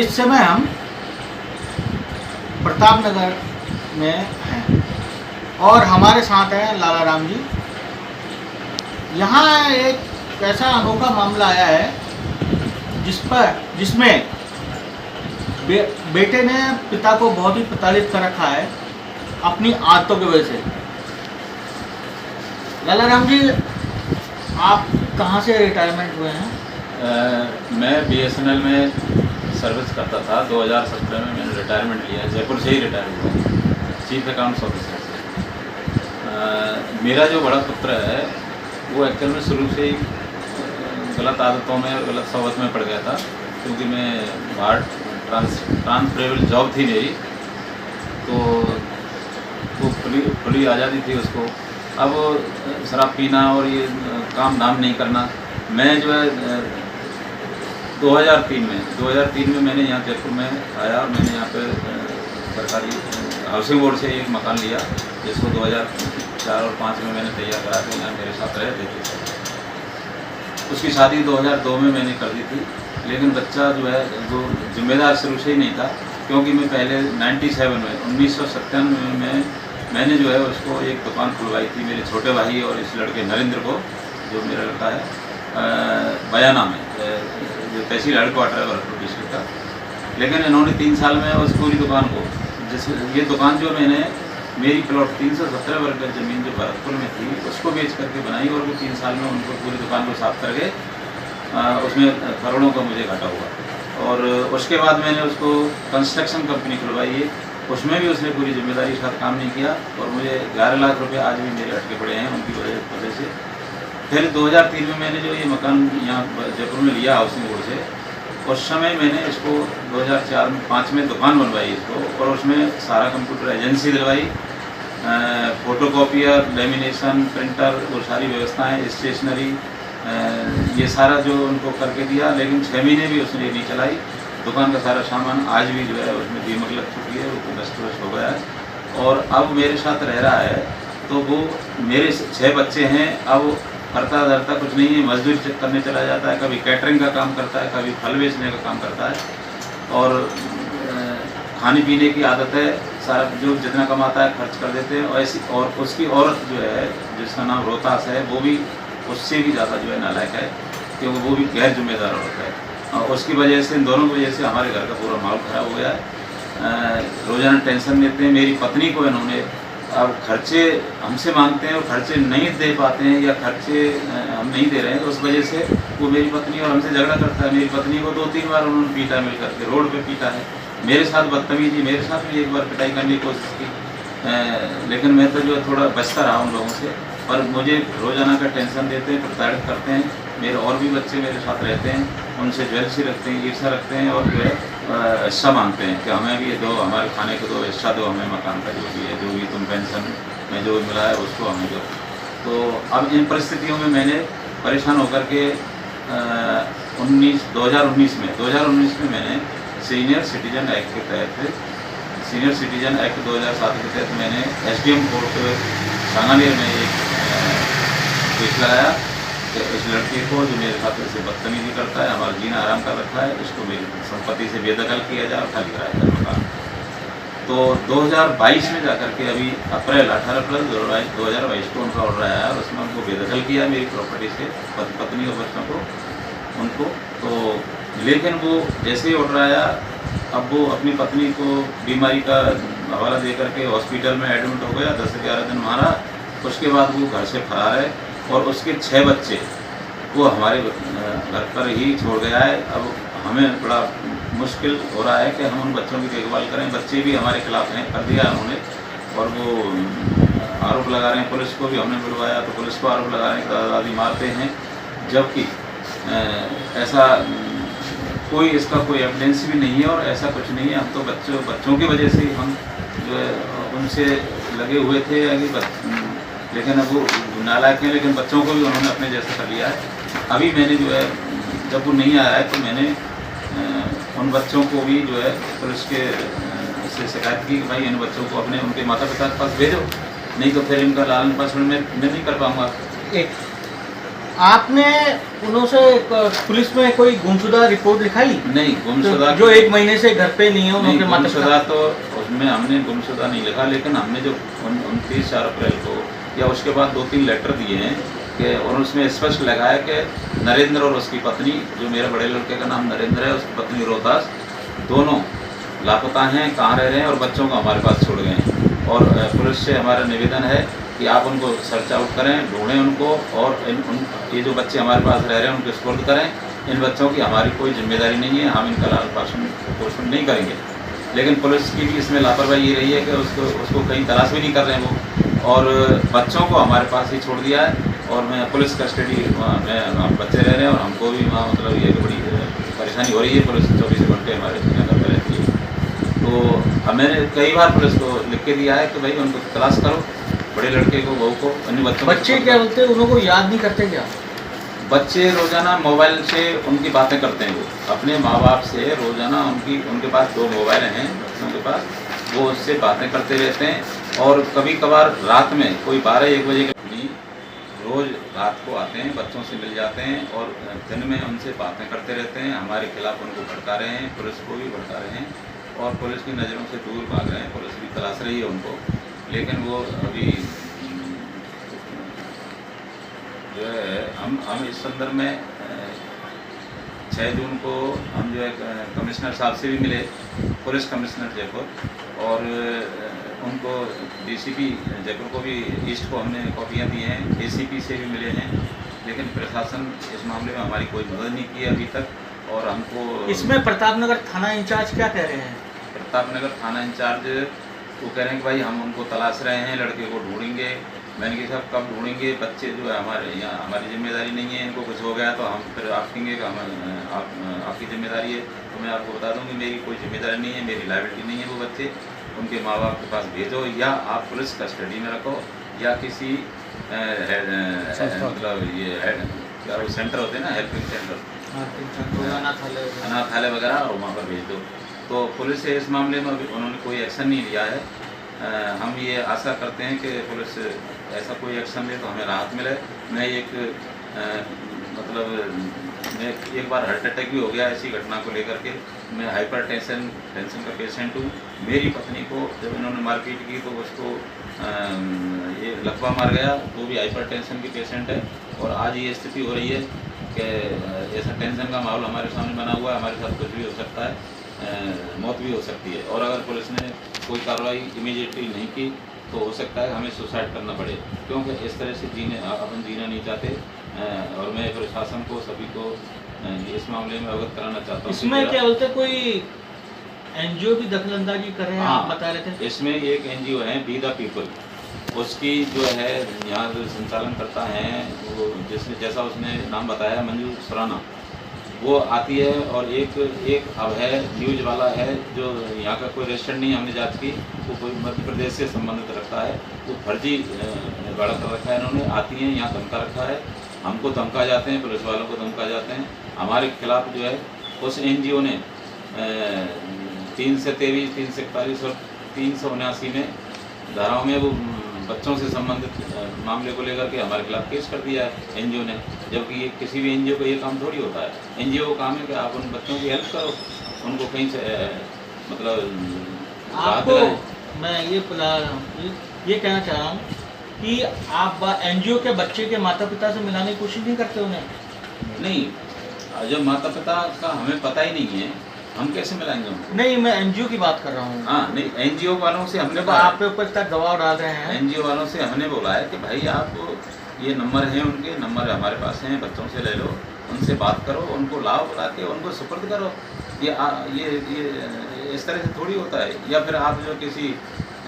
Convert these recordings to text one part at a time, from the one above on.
इस समय हम प्रताप नगर में हैं और हमारे साथ हैं लाला राम जी। यहाँ एक ऐसा अनोखा मामला आया है जिसमें बेटे ने पिता को बहुत ही प्रताड़ित कर रखा है अपनी आदतों की वजह से। लाला राम जी, आप कहाँ से रिटायरमेंट हुए हैं? मैं BSNL में सर्विस करता था। 2017 में मैंने रिटायरमेंट लिया, जयपुर से ही रिटायर हुआ, चीफ अकाउंट्स ऑफिसर से। मेरा जो बड़ा पुत्र है वो एक्चुअल में शुरू से ही गलत आदतों में और गलत सोबत में पड़ गया था, क्योंकि मैं बाहर ट्रांसफरेबल जॉब थी मेरी, तो वो खुली आज़ादी थी उसको। अब शराब पीना और ये काम धाम नहीं करना। मैं जो है 2003 में मैंने यहाँ जयपुर में आया और मैंने यहाँ पे सरकारी हाउसिंग बोर्ड से एक मकान लिया, जिसको 2004 और 5 में मैंने तैयार करा के यहाँ मेरे साथ रह देते थे। उसकी शादी 2002 में मैंने कर दी थी, लेकिन बच्चा जो है वो जिम्मेदार शुरू से ही नहीं था, क्योंकि मैं पहले 1997 में मैंने जो है उसको एक दुकान खुलवाई थी मेरे छोटे भाई और इस लड़के नरेंद्र को, जो मेरा लड़का है, बयाना में, जो तहसील हेडक्वार्टर है भरतपुर डिस्ट्रिक्ट का। लेकिन इन्होंने 3 साल में उस पूरी दुकान को, ये दुकान जो मैंने मेरी प्लॉट 317 वर्ग की ज़मीन जो भरतपुर में थी उसको बेच करके बनाई, और वो 3 साल में उनको पूरी दुकान को साफ करके उसमें करोड़ों का मुझे घाटा हुआ। और उसके बाद मैंने उसको कंस्ट्रक्शन कंपनी खुलवाई है, उसमें भी उसने पूरी जिम्मेदारी के साथ काम नहीं किया, और मुझे 11 लाख रुपए आज भी मेरे अटके पड़े हैं उनकी वजह से। फिर 2003 में मैंने जो ये मकान यहाँ जयपुर में लिया हाउसिंग बोर्ड से, उस समय मैंने इसको 2004-5 में दुकान बनवाई इसको, और उसमें सारा कंप्यूटर एजेंसी दिलवाई, फोटोकॉपियर, लेमिनेशन, प्रिंटर, वो सारी व्यवस्थाएं, स्टेशनरी, ये सारा जो उनको करके दिया। लेकिन 6 महीने भी उसने नहीं चलाई। दुकान का सारा सामान आज भी जो है उसमें दीमक लग चुकी है, वो नष्ट हो गया है। और अब मेरे साथ रह रहा है, तो वो मेरे 6 बच्चे हैं। अब करता धरता कुछ नहीं है, मजदूरी करने चला जाता है, कभी कैटरिंग का काम करता है, कभी फल बेचने का काम करता है, और खाने पीने की आदत है, सारा जो जितना कमाता है खर्च कर देते हैं। और ऐसी और उसकी औरत जो है जिसका नाम रोहतास है, वो भी उससे भी ज़्यादा जो है नालायक है, क्योंकि वो भी गैर जिम्मेदार औरत है। और उसकी वजह से, इन दोनों की वजह से हमारे घर का पूरा माहौल खराब हो गया है। रोज़ाना टेंशन देते हैं। मेरी पत्नी को इन्होंने अब खर्चे हमसे मांगते हैं और खर्चे नहीं दे पाते हैं, या खर्चे हम नहीं दे रहे हैं, तो उस वजह से वो मेरी पत्नी और हमसे झगड़ा करता है। मेरी पत्नी को 2-3 बार उन्होंने पीटा, मिल करके रोड पे पीटा है। मेरे साथ बदतमीजी, मेरे साथ भी एक बार पिटाई करने की कोशिश की, लेकिन मैं तो जो है थोड़ा बचता रहा उन लोगों से। पर मुझे रोज़ाना का टेंशन देते हैं, प्रताड़ित करते हैं। मेरे और भी बच्चे मेरे साथ रहते हैं, उनसे जेलसी रखते हैं, ईर्ष्या रखते हैं, और जो है हिस्सा मांगते हैं कि हमें भी ये दो, हमारे खाने को दो, हिस्सा दो, हमें मकान का जो भी है, जो भी तुम पेंशन में जो मिला है उसको हमें दो। तो अब इन परिस्थितियों में मैंने परेशान होकर के 2019 में मैंने सीनियर सिटीजन एक्ट के तहत, सीनियर सिटीजन एक्ट 2007 के तहत मैंने SDM कोर्ट सांगानेर में एक केस लगाया कि इस लड़के को, जो मेरे साथ ऐसे बदतमीजी करता है, हमारा जीना आराम कर रखा है, इसको मेरी संपत्ति से बेदखल किया जाए और खाली कराया जाए मकान। तो 2022 में जाकर के, अभी 18 अप्रैल 2022 को उनका ऑर्डर आया, और उसमें उनको बेदखल किया मेरी प्रॉपर्टी से, पत्नी और बच्चों को, उनको। तो लेकिन वो जैसे ही ऑर्डर आया, अब वो अपनी पत्नी को बीमारी का हवाला दे करके हॉस्पिटल में एडमिट हो गया, 10 से 11 दिन मारा। उसके बाद वो घर से फरार है, और उसके 6 बच्चे वो हमारे घर पर ही छोड़ गया है। अब हमें बड़ा मुश्किल हो रहा है कि हम उन बच्चों की देखभाल करें। बच्चे भी हमारे खिलाफ हैं, कर दिया उन्होंने, और वो आरोप लगा रहे हैं। पुलिस को भी हमने बुलवाया, तो पुलिस को आरोप लगा रहे हैं कि दादा दादी मारते हैं, जबकि ऐसा कोई, इसका कोई एविडेंस भी नहीं है, और ऐसा कुछ नहीं है। हम तो बच्चों की वजह से हम जो है उनसे लगे हुए थे, लेकिन अब वो नालायक हैं, लेकिन बच्चों को भी उन्होंने अपने जैसा कर लिया है। अभी मैंने जो है, जब वो नहीं आया है, तो मैंने उन बच्चों को भी जो है पुलिस के से शिकायत की कि भाई इन बच्चों को अपने उनके माता पिता के पास भेजो, नहीं तो फिर इनका लालन पालन मैं नहीं कर पाऊँगा। आपने उनसे पुलिस में कोई गुमशुदा रिपोर्ट लिखाई? नहीं, गुमशुदा जो 1 महीने से घर पे नहीं है नहीं, उनके माता गुमशुदा तो उसमें हमने गुमशुदा नहीं लिखा, लेकिन हमने जो 29 अप्रैल को या उसके बाद 2-3 लेटर दिए हैं कि, और उसमें स्पष्ट लगाया कि नरेंद्र और उसकी पत्नी, जो मेरे बड़े लड़के का नाम नरेंद्र है, उसकी पत्नी रोहतास, दोनों लापता हैं, कहाँ रह रहे हैं और बच्चों को हमारे पास छोड़ गए हैं। और पुलिस से हमारा निवेदन है कि आप उनको सर्च आउट करें, ढूंढें उनको, और ये जो बच्चे हमारे पास रह रहे हैं उनको सुपुर्द करें। इन बच्चों की हमारी कोई जिम्मेदारी नहीं है, हम इनका लालन पोषण नहीं करेंगे। लेकिन पुलिस की भी इसमें लापरवाही ये रही है कि उसको कहीं तलाश भी नहीं कर रहे हैं वो, और बच्चों को हमारे पास ही छोड़ दिया है। और मैं पुलिस कस्टडी में हम बच्चे रह रहे हैं, और हमको भी वहाँ मतलब ये बड़ी परेशानी हो रही है। पुलिस 24 घंटे हमारे नगर में रहती है। तो मैंने कई बार पुलिस को लिख के दिया है कि भाई उनको तलाश करो, बड़े लड़के को, बहू को, अन्य बच्चों को। बच्चे क्या बोलते हैं, उनको याद नहीं करते क्या? बच्चे रोज़ाना मोबाइल से उनकी बातें करते हैं, वो अपने माँ बाप से रोज़ाना उनके पास 2 मोबाइल हैं बच्चों के पास, वो उससे बातें करते रहते हैं। और कभी कभार रात में कोई 12-1 बजे के रोज़ रात को आते हैं, बच्चों से मिल जाते हैं और दिन में उनसे बातें करते रहते हैं। हमारे खिलाफ उनको भड़का रहे हैं, पुलिस को भी भड़का रहे हैं, और पुलिस की नज़रों से दूर भाग रहे हैं। पुलिस भी तलाश रही है उनको, लेकिन वो अभी जो है हम इस संदर्भ में 6 जून को हम जो है कमिश्नर साहब से भी मिले, पुलिस कमिश्नर जयपुर, और उनको डीसीपी जयपुर को भी, ईस्ट को हमने कॉपियाँ दी हैं, एसीपी से भी मिले हैं, लेकिन प्रशासन इस मामले में हमारी कोई मदद नहीं की अभी तक। और हमको इसमें प्रतापनगर थाना इंचार्ज क्या कह रहे हैं? प्रतापनगर थाना इंचार्ज वो कह रहे हैं कि भाई हम उनको तलाश रहे हैं, लड़के को ढूंढेंगे। मैंने कहा साहब कब ढूंढेंगे, बच्चे जो है हमारे यहाँ, हमारी जिम्मेदारी नहीं है, इनको कुछ हो गया तो हम फिर आप कहेंगे कि आपकी जिम्मेदारी है। तो मैं आपको बता दूँ कि मेरी कोई जिम्मेदारी नहीं है, मेरी लायबिलिटी नहीं है। वो बच्चे उनके माँ बाप के पास भेजो, या आप पुलिस कस्टडी में रखो, या किसी मतलब ये क्या वो सेंटर होते हैं ना, हेल्पिंग सेंटर, अनाथालय वगैरह, और वहाँ पर भेज दो। तो पुलिस से इस मामले में अभी उन्होंने कोई एक्शन नहीं लिया है। हम ये आशा करते हैं कि पुलिस ऐसा कोई एक्शन ले तो हमें राहत मिले। मैं मैं एक बार हार्ट अटैक भी हो गया ऐसी घटना को लेकर के। मैं टेंशन का पेशेंट हूँ। मेरी पत्नी को जब इन्होंने मारपीट की तो उसको ये लकवा मार गया, वो भी टेंशन की पेशेंट है। और आज ये स्थिति हो रही है कि ऐसा टेंशन का माहौल हमारे सामने बना हुआ है, हमारे साथ कुछ भी हो सकता है, मौत भी हो सकती है। और अगर पुलिस ने कोई कार्रवाई इमीडिएटली नहीं की तो हो सकता है हमें सुसाइड करना पड़े, क्योंकि इस तरह से अपन जीना नहीं चाहते। और मैं प्रशासन को, सभी को इस मामले में अवगत कराना चाहता हूँ। इसमें क्या बोलते, कोई एनजीओ भी दखलंदाजी कर रहे हैं? हाँ, आप बता रहे थे इसमें एक एनजीओ है बी द पीपल, उसकी जो है यहाँ जो संचालन करता है वो, जिसने जैसा उसने नाम बताया, मंजू सुराना, वो आती है। और एक अब है न्यूज वाला है जो यहाँ का कोई रेजिस्टर्ड नहीं है, हमने जांच की, वो कोई मध्य प्रदेश से संबंधित रखता है, वो फर्जी बड़ा कर रखा है इन्होंने। आती हैं यहाँ धमका रखा है, हमको धमका जाते हैं, पुलिस वालों को धमका जाते हैं। हमारे खिलाफ जो है उस एनजीओ ने 3 से 23, 3 से 41 और 379 में धाराओं में वो बच्चों से संबंधित मामले को लेकर के हमारे खिलाफ केस कर दिया है एनजीओ ने। जबकि ये किसी भी एनजीओ का ये काम थोड़ी होता है। एनजीओ का काम है कि आप उन बच्चों की हेल्प करो, उनको कहीं से मतलब आपको मैं ये कहना चाह रहा हूँ कि आप एनजीओ के बच्चे के माता पिता से मिलाने की कोशिश नहीं करते उन्हें? नहीं, जब माता पिता का हमें पता ही नहीं है, हम कैसे मिलाएंगे उनको? नहीं, मैं एनजीओ की बात कर रहा हूँ। हाँ, नहीं, एनजीओ वालों से हमने आप पे ऊपर तक दबाव डाल रहे हैं। एनजीओ वालों से हमने बोला है कि भाई आप ये नंबर हैं, उनके नंबर हमारे पास हैं, बच्चों से ले लो, उनसे बात करो, उनको लाओ, बुला के उनको सुपुर्द करो। ये इस तरह से थोड़ी होता है। या फिर आप जो किसी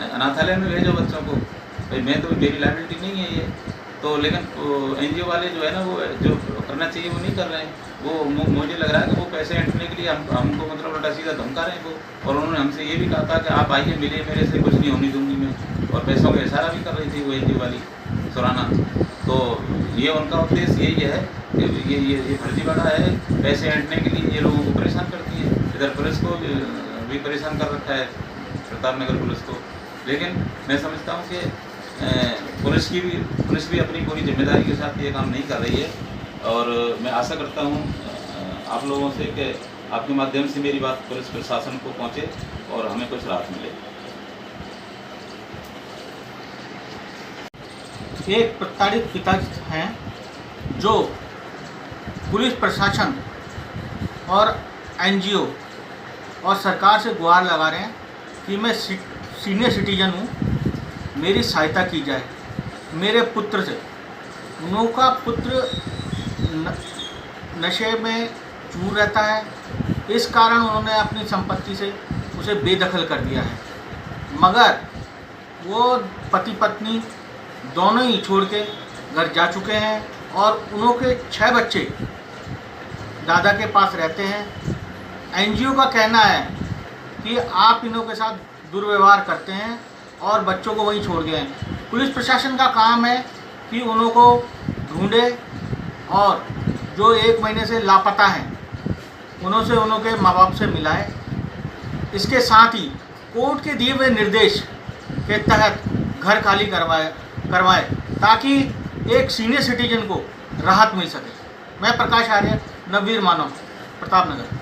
अनाथालय में भेजो बच्चों को, भाई मैं तो, मेरी लायबिलिटी नहीं है ये तो। लेकिन एनजीओ वाले जो है ना, वो जो करना चाहिए वो नहीं कर रहे हैं। वो मुझे लग रहा है कि वो पैसे ऐंठने के लिए हमको मतलब उल्टा सीधा धमका रहे हैं वो। और उन्होंने हमसे ये भी कहा था कि आप आइए, मिले, मेरे से कुछ नहीं होने दूंगी मैं। और पैसों का इशारा भी कर रही थी वो एनजीओ वाली सुराना। तो ये उनका उद्देश्य यही है कि ये फर्जीवाड़ा है, पैसे ऐंठने के लिए ये लोगों को परेशान करती है। इधर पुलिस को भी परेशान कर रखा है, प्रतापनगर पुलिस को। लेकिन मैं समझता हूँ कि पुलिस भी अपनी पूरी जिम्मेदारी के साथ ये काम नहीं कर रही है। और मैं आशा करता हूँ आप लोगों से कि आपके माध्यम से मेरी बात पुलिस प्रशासन को पहुँचे और हमें कुछ राहत मिले। एक प्रताड़ित पिता हैं जो पुलिस प्रशासन और एनजीओ और सरकार से गुहार लगा रहे हैं कि मैं सीनियर सिटीजन हूँ, मेरी सहायता की जाए। मेरे पुत्र से, उनका पुत्र नशे में चूर रहता है, इस कारण उन्होंने अपनी संपत्ति से उसे बेदखल कर दिया है। मगर वो पति पत्नी दोनों ही छोड़ के घर जा चुके हैं और उनके 6 बच्चे दादा के पास रहते हैं। एनजीओ का कहना है कि आप इनों के साथ दुर्व्यवहार करते हैं और बच्चों को वहीं छोड़ गए हैं। पुलिस प्रशासन का काम है कि उन्हों को ढूंढे और जो 1 महीने से लापता हैं उन्हों से उन्हों के माँ बाप से मिलाए। इसके साथ ही कोर्ट के दिए हुए निर्देश के तहत घर खाली करवाए ताकि एक सीनियर सिटीजन को राहत मिल सके। मैं प्रकाश आर्य, नववीर मानव, प्रताप नगर।